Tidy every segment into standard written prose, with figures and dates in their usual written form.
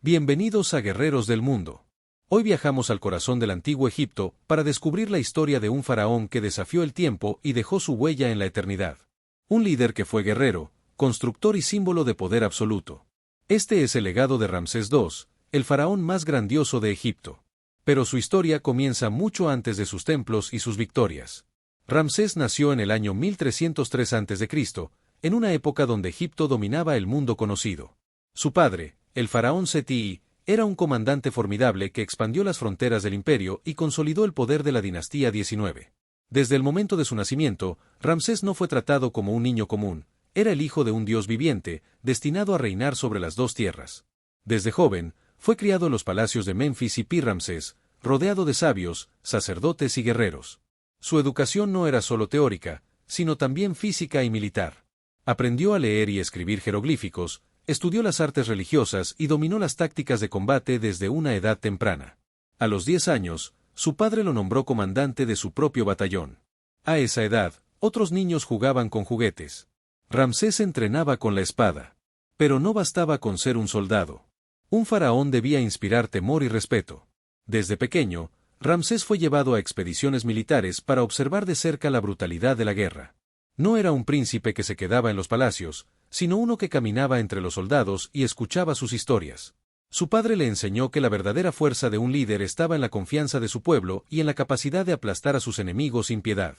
Bienvenidos a Guerreros del Mundo. Hoy viajamos al corazón del antiguo Egipto para descubrir la historia de un faraón que desafió el tiempo y dejó su huella en la eternidad. Un líder que fue guerrero, constructor y símbolo de poder absoluto. Este es el legado de Ramsés II, el faraón más grandioso de Egipto. Pero su historia comienza mucho antes de sus templos y sus victorias. Ramsés nació en el año 1303 a.C., en una época donde Egipto dominaba el mundo conocido. Su padre, el faraón Seti, era un comandante formidable que expandió las fronteras del imperio y consolidó el poder de la dinastía 19. Desde el momento de su nacimiento, Ramsés no fue tratado como un niño común, era el hijo de un dios viviente, destinado a reinar sobre las dos tierras. Desde joven, fue criado en los palacios de Menfis y Pi-Ramsés, rodeado de sabios, sacerdotes y guerreros. Su educación no era solo teórica, sino también física y militar. Aprendió a leer y escribir jeroglíficos, estudió las artes religiosas y dominó las tácticas de combate desde una edad temprana. A los 10 años, su padre lo nombró comandante de su propio batallón. A esa edad, otros niños jugaban con juguetes. Ramsés entrenaba con la espada. Pero no bastaba con ser un soldado. Un faraón debía inspirar temor y respeto. Desde pequeño, Ramsés fue llevado a expediciones militares para observar de cerca la brutalidad de la guerra. No era un príncipe que se quedaba en los palacios, sino uno que caminaba entre los soldados y escuchaba sus historias. Su padre le enseñó que la verdadera fuerza de un líder estaba en la confianza de su pueblo y en la capacidad de aplastar a sus enemigos sin piedad.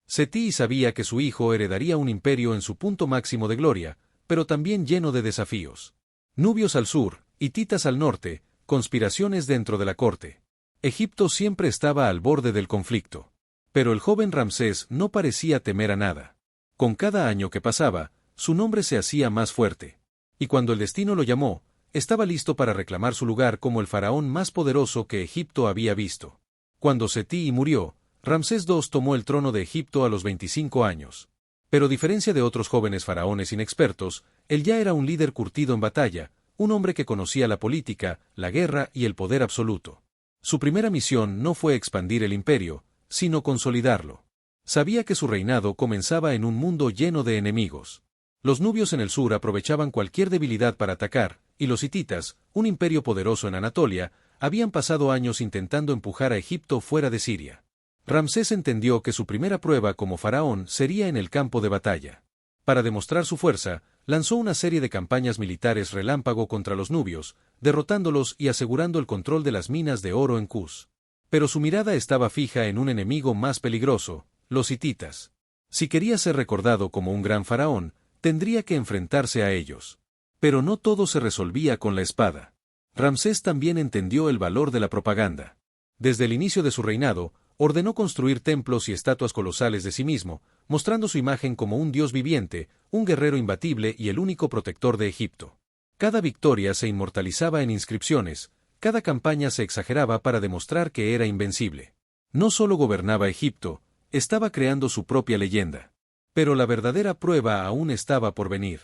Seti sabía que su hijo heredaría un imperio en su punto máximo de gloria, pero también lleno de desafíos. Nubios al sur, hititas al norte, conspiraciones dentro de la corte. Egipto siempre estaba al borde del conflicto. Pero el joven Ramsés no parecía temer a nada. Con cada año que pasaba, su nombre se hacía más fuerte. Y cuando el destino lo llamó, estaba listo para reclamar su lugar como el faraón más poderoso que Egipto había visto. Cuando Seti murió, Ramsés II tomó el trono de Egipto a los 25 años. Pero a diferencia de otros jóvenes faraones inexpertos, él ya era un líder curtido en batalla, un hombre que conocía la política, la guerra y el poder absoluto. Su primera misión no fue expandir el imperio, sino consolidarlo. Sabía que su reinado comenzaba en un mundo lleno de enemigos. Los nubios en el sur aprovechaban cualquier debilidad para atacar, y los hititas, un imperio poderoso en Anatolia, habían pasado años intentando empujar a Egipto fuera de Siria. Ramsés entendió que su primera prueba como faraón sería en el campo de batalla. Para demostrar su fuerza, lanzó una serie de campañas militares relámpago contra los nubios, derrotándolos y asegurando el control de las minas de oro en Kuz. Pero su mirada estaba fija en un enemigo más peligroso, los hititas. Si quería ser recordado como un gran faraón, tendría que enfrentarse a ellos. Pero no todo se resolvía con la espada. Ramsés también entendió el valor de la propaganda. Desde el inicio de su reinado, ordenó construir templos y estatuas colosales de sí mismo, mostrando su imagen como un dios viviente, un guerrero imbatible y el único protector de Egipto. Cada victoria se inmortalizaba en inscripciones, cada campaña se exageraba para demostrar que era invencible. No solo gobernaba Egipto, estaba creando su propia leyenda. Pero la verdadera prueba aún estaba por venir.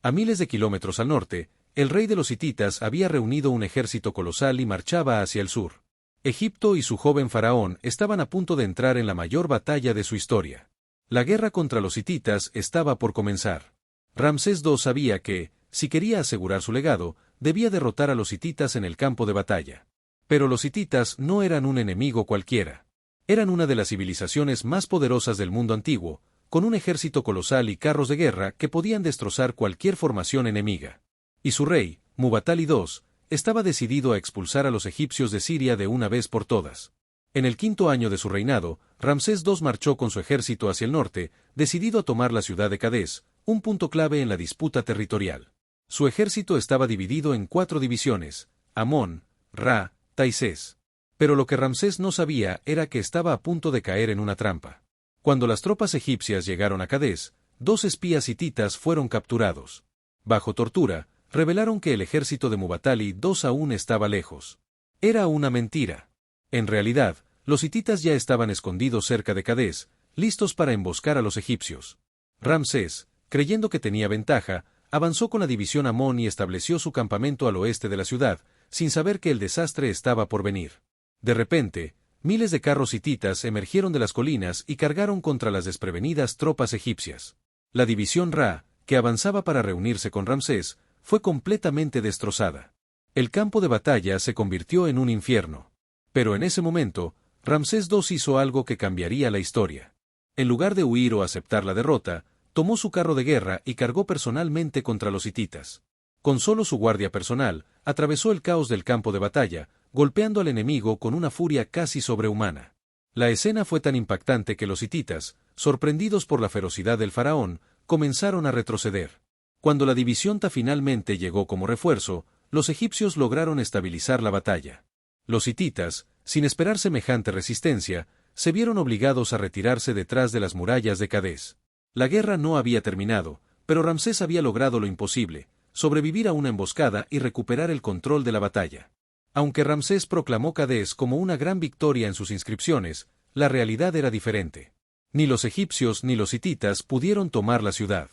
A miles de kilómetros al norte, el rey de los hititas había reunido un ejército colosal y marchaba hacia el sur. Egipto y su joven faraón estaban a punto de entrar en la mayor batalla de su historia. La guerra contra los hititas estaba por comenzar. Ramsés II sabía que, si quería asegurar su legado, debía derrotar a los hititas en el campo de batalla. Pero los hititas no eran un enemigo cualquiera. Eran una de las civilizaciones más poderosas del mundo antiguo, con un ejército colosal y carros de guerra que podían destrozar cualquier formación enemiga. Y su rey, Muwatalli II, estaba decidido a expulsar a los egipcios de Siria de una vez por todas. En el 5.º año de su reinado, Ramsés II marchó con su ejército hacia el norte, decidido a tomar la ciudad de Cadés, un punto clave en la disputa territorial. Su ejército estaba dividido en 4 divisiones: Amón, Ra, Taisés. Pero lo que Ramsés no sabía era que estaba a punto de caer en una trampa. Cuando las tropas egipcias llegaron a Cadés, 2 espías hititas fueron capturados. Bajo tortura, revelaron que el ejército de Muwatalli II aún estaba lejos. Era una mentira. En realidad, los hititas ya estaban escondidos cerca de Cadés, listos para emboscar a los egipcios. Ramsés, creyendo que tenía ventaja, avanzó con la división Amón y estableció su campamento al oeste de la ciudad, sin saber que el desastre estaba por venir. De repente, miles de carros hititas emergieron de las colinas y cargaron contra las desprevenidas tropas egipcias. La división Ra, que avanzaba para reunirse con Ramsés, fue completamente destrozada. El campo de batalla se convirtió en un infierno. Pero en ese momento, Ramsés II hizo algo que cambiaría la historia. En lugar de huir o aceptar la derrota, tomó su carro de guerra y cargó personalmente contra los hititas. Con solo su guardia personal, atravesó el caos del campo de batalla, golpeando al enemigo con una furia casi sobrehumana. La escena fue tan impactante que los hititas, sorprendidos por la ferocidad del faraón, comenzaron a retroceder. Cuando la división Ta finalmente llegó como refuerzo, los egipcios lograron estabilizar la batalla. Los hititas, sin esperar semejante resistencia, se vieron obligados a retirarse detrás de las murallas de Cadés. La guerra no había terminado, pero Ramsés había logrado lo imposible: sobrevivir a una emboscada y recuperar el control de la batalla. Aunque Ramsés proclamó Cadés como una gran victoria en sus inscripciones, la realidad era diferente. Ni los egipcios ni los hititas pudieron tomar la ciudad.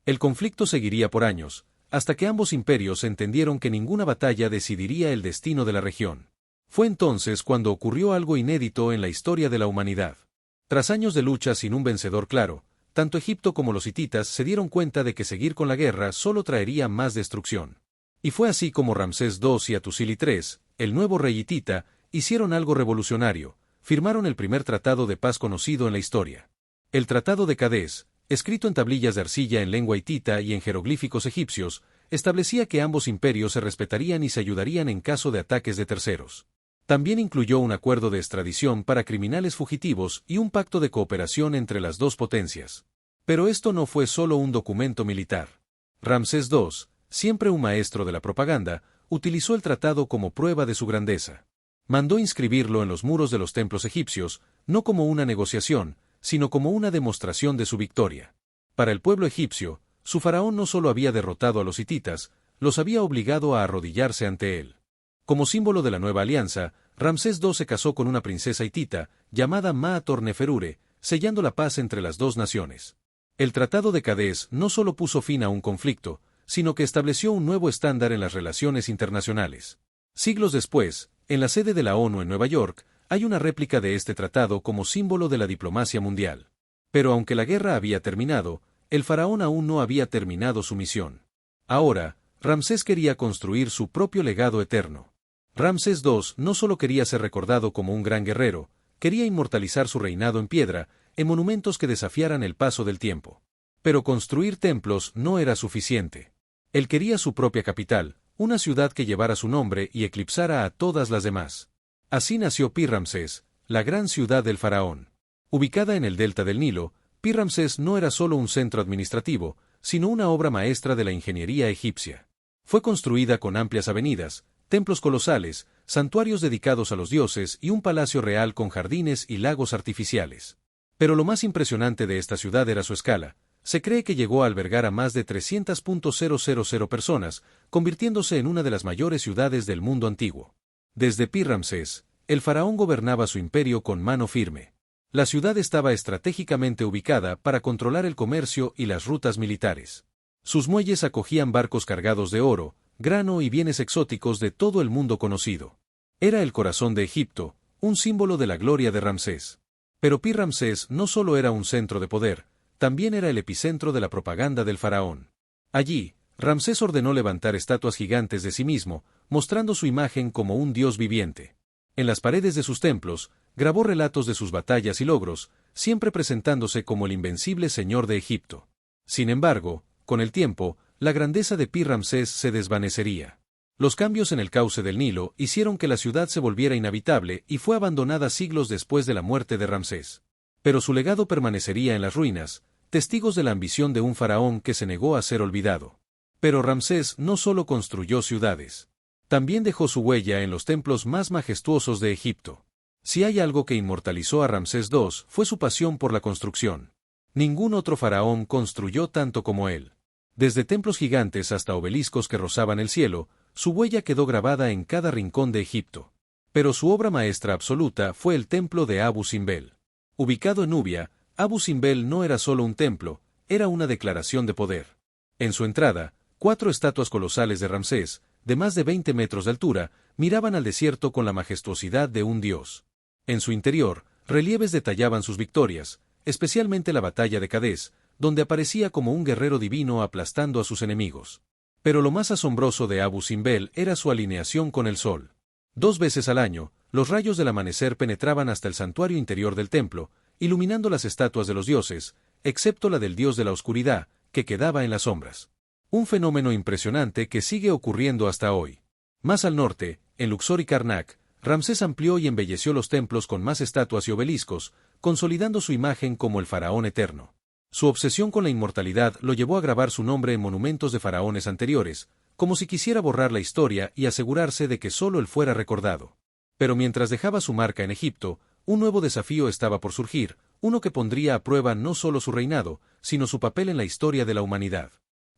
El conflicto seguiría por años, hasta que ambos imperios entendieron que ninguna batalla decidiría el destino de la región. Fue entonces cuando ocurrió algo inédito en la historia de la humanidad. Tras años de lucha sin un vencedor claro, tanto Egipto como los hititas se dieron cuenta de que seguir con la guerra solo traería más destrucción. Y fue así como Ramsés II y Hattusili III, el nuevo rey hitita, hicieron algo revolucionario: firmaron el primer tratado de paz conocido en la historia. El Tratado de Cadés, escrito en tablillas de arcilla en lengua hitita y en jeroglíficos egipcios, establecía que ambos imperios se respetarían y se ayudarían en caso de ataques de terceros. También incluyó un acuerdo de extradición para criminales fugitivos y un pacto de cooperación entre las dos potencias. Pero esto no fue solo un documento militar. Ramsés II, siempre un maestro de la propaganda, utilizó el tratado como prueba de su grandeza. Mandó inscribirlo en los muros de los templos egipcios, no como una negociación, sino como una demostración de su victoria. Para el pueblo egipcio, su faraón no solo había derrotado a los hititas, los había obligado a arrodillarse ante él. Como símbolo de la nueva alianza, Ramsés II se casó con una princesa hitita, llamada Ma-Torneferure, sellando la paz entre las dos naciones. El Tratado de Cadés no solo puso fin a un conflicto, sino que estableció un nuevo estándar en las relaciones internacionales. Siglos después, en la sede de la ONU en Nueva York, hay una réplica de este tratado como símbolo de la diplomacia mundial. Pero aunque la guerra había terminado, el faraón aún no había terminado su misión. Ahora, Ramsés quería construir su propio legado eterno. Ramsés II no solo quería ser recordado como un gran guerrero, quería inmortalizar su reinado en piedra, en monumentos que desafiaran el paso del tiempo. Pero construir templos no era suficiente. Él quería su propia capital, una ciudad que llevara su nombre y eclipsara a todas las demás. Así nació Pi-Ramsés, la gran ciudad del faraón. Ubicada en el delta del Nilo, Pi-Ramsés no era solo un centro administrativo, sino una obra maestra de la ingeniería egipcia. Fue construida con amplias avenidas, templos colosales, santuarios dedicados a los dioses y un palacio real con jardines y lagos artificiales. Pero lo más impresionante de esta ciudad era su escala. Se cree que llegó a albergar a más de 300.000 personas, convirtiéndose en una de las mayores ciudades del mundo antiguo. Desde Pi-Ramsés, el faraón gobernaba su imperio con mano firme. La ciudad estaba estratégicamente ubicada para controlar el comercio y las rutas militares. Sus muelles acogían barcos cargados de oro, grano y bienes exóticos de todo el mundo conocido. Era el corazón de Egipto, un símbolo de la gloria de Ramsés. Pero Pi-Ramsés no solo era un centro de poder, también era el epicentro de la propaganda del faraón. Allí, Ramsés ordenó levantar estatuas gigantes de sí mismo, mostrando su imagen como un dios viviente. En las paredes de sus templos, grabó relatos de sus batallas y logros, siempre presentándose como el invencible señor de Egipto. Sin embargo, con el tiempo, la grandeza de Pi-Ramsés se desvanecería. Los cambios en el cauce del Nilo hicieron que la ciudad se volviera inhabitable y fue abandonada siglos después de la muerte de Ramsés. Pero su legado permanecería en las ruinas, testigos de la ambición de un faraón que se negó a ser olvidado. Pero Ramsés no solo construyó ciudades. También dejó su huella en los templos más majestuosos de Egipto. Si hay algo que inmortalizó a Ramsés II, fue su pasión por la construcción. Ningún otro faraón construyó tanto como él. Desde templos gigantes hasta obeliscos que rozaban el cielo, su huella quedó grabada en cada rincón de Egipto. Pero su obra maestra absoluta fue el templo de Abu Simbel. Ubicado en Nubia, Abu Simbel no era solo un templo, era una declaración de poder. En su entrada, 4 estatuas colosales de Ramsés, de más de 20 metros de altura, miraban al desierto con la majestuosidad de un dios. En su interior, relieves detallaban sus victorias, especialmente la batalla de Cadés, donde aparecía como un guerrero divino aplastando a sus enemigos. Pero lo más asombroso de Abu Simbel era su alineación con el sol. 2 veces al año, los rayos del amanecer penetraban hasta el santuario interior del templo, iluminando las estatuas de los dioses, excepto la del dios de la oscuridad, que quedaba en las sombras. Un fenómeno impresionante que sigue ocurriendo hasta hoy. Más al norte, en Luxor y Karnak, Ramsés amplió y embelleció los templos con más estatuas y obeliscos, consolidando su imagen como el faraón eterno. Su obsesión con la inmortalidad lo llevó a grabar su nombre en monumentos de faraones anteriores, como si quisiera borrar la historia y asegurarse de que solo él fuera recordado. Pero mientras dejaba su marca en Egipto, un nuevo desafío estaba por surgir, uno que pondría a prueba no solo su reinado, sino su papel en la historia de la humanidad.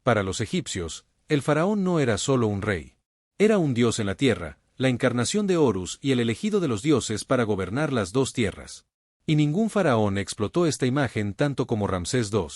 Para los egipcios, el faraón no era solo un rey. Era un dios en la tierra, la encarnación de Horus y el elegido de los dioses para gobernar las dos tierras. Y ningún faraón explotó esta imagen tanto como Ramsés II.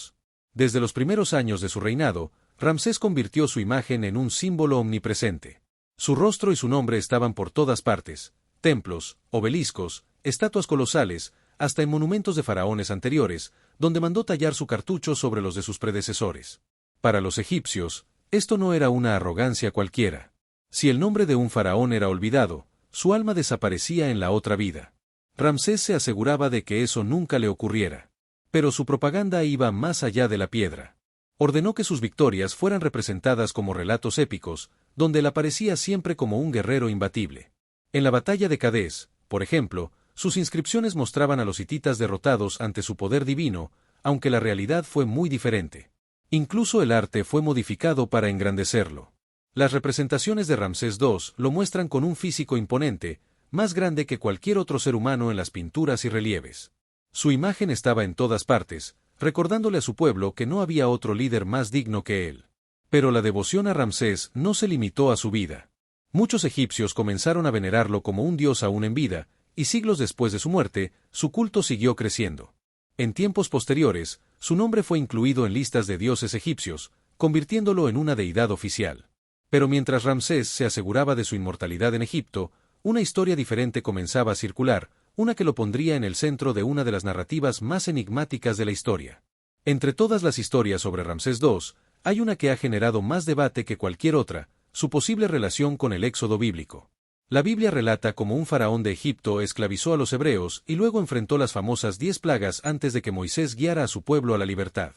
Desde los primeros años de su reinado, Ramsés convirtió su imagen en un símbolo omnipresente. Su rostro y su nombre estaban por todas partes: templos, obeliscos, estatuas colosales, hasta en monumentos de faraones anteriores, donde mandó tallar su cartucho sobre los de sus predecesores. Para los egipcios, esto no era una arrogancia cualquiera. Si el nombre de un faraón era olvidado, su alma desaparecía en la otra vida. Ramsés se aseguraba de que eso nunca le ocurriera. Pero su propaganda iba más allá de la piedra. Ordenó que sus victorias fueran representadas como relatos épicos, donde él aparecía siempre como un guerrero imbatible. En la batalla de Cadés, por ejemplo, sus inscripciones mostraban a los hititas derrotados ante su poder divino, aunque la realidad fue muy diferente. Incluso el arte fue modificado para engrandecerlo. Las representaciones de Ramsés II lo muestran con un físico imponente, más grande que cualquier otro ser humano en las pinturas y relieves. Su imagen estaba en todas partes, recordándole a su pueblo que no había otro líder más digno que él. Pero la devoción a Ramsés no se limitó a su vida. Muchos egipcios comenzaron a venerarlo como un dios aún en vida, y siglos después de su muerte, su culto siguió creciendo. En tiempos posteriores, su nombre fue incluido en listas de dioses egipcios, convirtiéndolo en una deidad oficial. Pero mientras Ramsés se aseguraba de su inmortalidad en Egipto, una historia diferente comenzaba a circular, una que lo pondría en el centro de una de las narrativas más enigmáticas de la historia. Entre todas las historias sobre Ramsés II, hay una que ha generado más debate que cualquier otra: su posible relación con el éxodo bíblico. La Biblia relata cómo un faraón de Egipto esclavizó a los hebreos y luego enfrentó las famosas 10 plagas antes de que Moisés guiara a su pueblo a la libertad.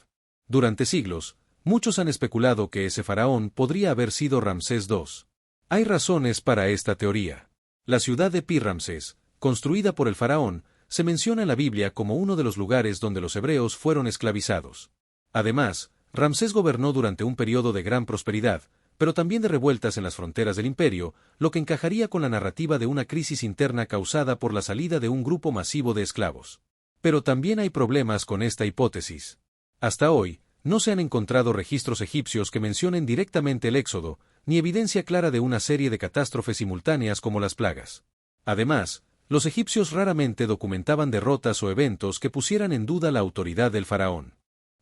Durante siglos, muchos han especulado que ese faraón podría haber sido Ramsés II. Hay razones para esta teoría. La ciudad de Pi-Ramsés, construida por el faraón, se menciona en la Biblia como uno de los lugares donde los hebreos fueron esclavizados. Además, Ramsés gobernó durante un periodo de gran prosperidad, pero también de revueltas en las fronteras del imperio, lo que encajaría con la narrativa de una crisis interna causada por la salida de un grupo masivo de esclavos. Pero también hay problemas con esta hipótesis. Hasta hoy, no se han encontrado registros egipcios que mencionen directamente el éxodo, ni evidencia clara de una serie de catástrofes simultáneas como las plagas. Además, los egipcios raramente documentaban derrotas o eventos que pusieran en duda la autoridad del faraón.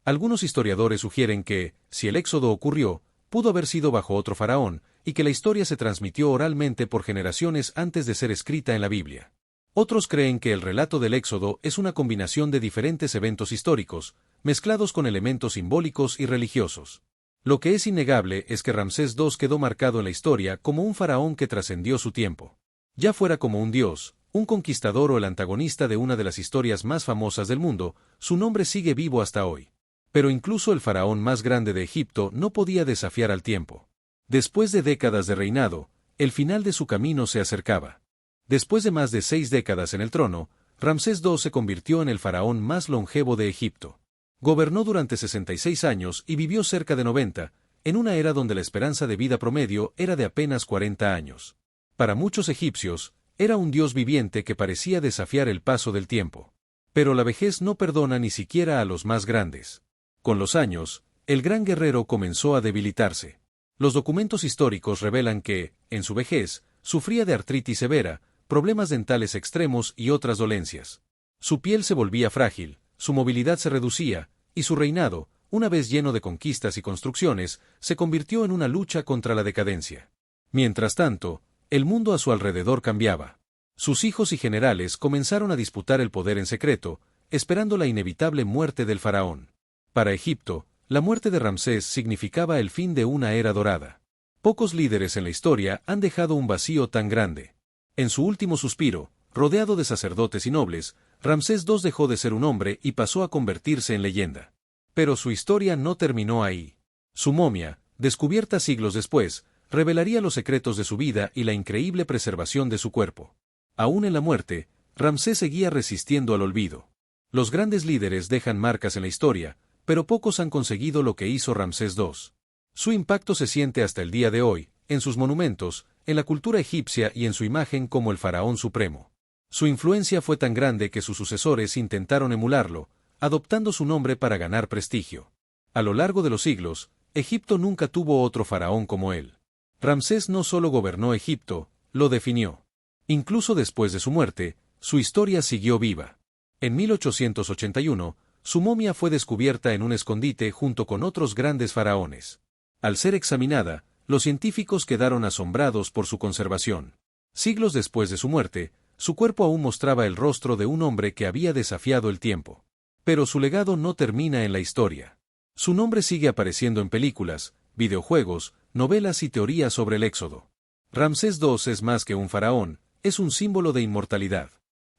Algunos historiadores sugieren que, si el éxodo ocurrió, pudo haber sido bajo otro faraón, y que la historia se transmitió oralmente por generaciones antes de ser escrita en la Biblia. Otros creen que el relato del éxodo es una combinación de diferentes eventos históricos, mezclados con elementos simbólicos y religiosos. Lo que es innegable es que Ramsés II quedó marcado en la historia como un faraón que trascendió su tiempo. Ya fuera como un dios, un conquistador o el antagonista de una de las historias más famosas del mundo, su nombre sigue vivo hasta hoy. Pero incluso el faraón más grande de Egipto no podía desafiar al tiempo. Después de décadas de reinado, el final de su camino se acercaba. Después de más de 6 décadas en el trono, Ramsés II se convirtió en el faraón más longevo de Egipto. Gobernó durante 66 años y vivió cerca de 90, en una era donde la esperanza de vida promedio era de apenas 40 años. Para muchos egipcios, era un dios viviente que parecía desafiar el paso del tiempo. Pero la vejez no perdona ni siquiera a los más grandes. Con los años, el gran guerrero comenzó a debilitarse. Los documentos históricos revelan que, en su vejez, sufría de artritis severa, problemas dentales extremos y otras dolencias. Su piel se volvía frágil, su movilidad se reducía, y su reinado, una vez lleno de conquistas y construcciones, se convirtió en una lucha contra la decadencia. Mientras tanto, el mundo a su alrededor cambiaba. Sus hijos y generales comenzaron a disputar el poder en secreto, esperando la inevitable muerte del faraón. Para Egipto, la muerte de Ramsés significaba el fin de una era dorada. Pocos líderes en la historia han dejado un vacío tan grande. En su último suspiro, rodeado de sacerdotes y nobles, Ramsés II dejó de ser un hombre y pasó a convertirse en leyenda. Pero su historia no terminó ahí. Su momia, descubierta siglos después, revelaría los secretos de su vida y la increíble preservación de su cuerpo. Aún en la muerte, Ramsés seguía resistiendo al olvido. Los grandes líderes dejan marcas en la historia, pero pocos han conseguido lo que hizo Ramsés II. Su impacto se siente hasta el día de hoy, en sus monumentos, en la cultura egipcia y en su imagen como el faraón supremo. Su influencia fue tan grande que sus sucesores intentaron emularlo, adoptando su nombre para ganar prestigio. A lo largo de los siglos, Egipto nunca tuvo otro faraón como él. Ramsés no solo gobernó Egipto, lo definió. Incluso después de su muerte, su historia siguió viva. En 1881, su momia fue descubierta en un escondite junto con otros grandes faraones. Al ser examinada, los científicos quedaron asombrados por su conservación. Siglos después de su muerte, su cuerpo aún mostraba el rostro de un hombre que había desafiado el tiempo. Pero su legado no termina en la historia. Su nombre sigue apareciendo en películas, videojuegos, novelas y teorías sobre el Éxodo. Ramsés II es más que un faraón, es un símbolo de inmortalidad.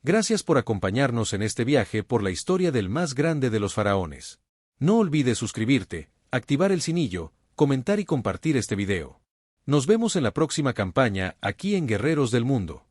Gracias por acompañarnos en este viaje por la historia del más grande de los faraones. No olvides suscribirte, activar el cinillo, comentar y compartir este video. Nos vemos en la próxima campaña aquí en Guerreros del Mundo.